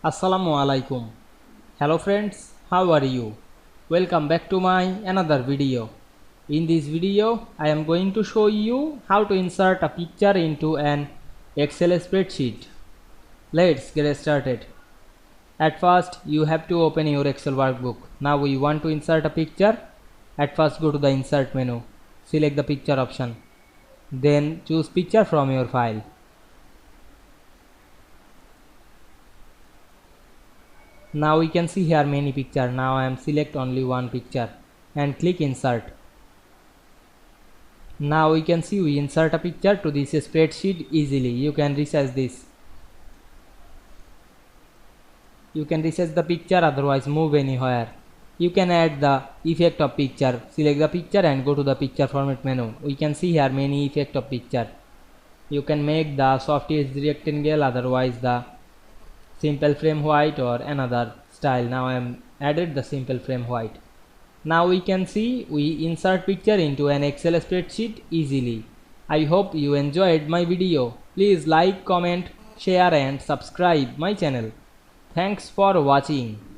Assalamu Walaikum. Hello friends, how are you? Welcome back to my another video. In this video, I am going to show you how to insert a picture into an Excel spreadsheet. Let's get started. At first, you have to open your Excel workbook. Now we want to insert a picture. At first, go to the insert menu. Select the picture option. Then choose picture from your file. Now we can see here many picture. Now I am select only one picture and click insert. Now we can see we insert a picture to this spreadsheet easily. You can resize this. You can resize the picture, otherwise move anywhere. You can add the effect of picture. Select the picture and go to the picture format menu. We can see here many effect of picture. You can make the soft edge rectangle, otherwise the simple frame white or another style. Now I am added the simple frame white. Now we can see we insert picture into an Excel spreadsheet easily. I hope you enjoyed my video. Please like, comment, share and subscribe my channel. Thanks for watching.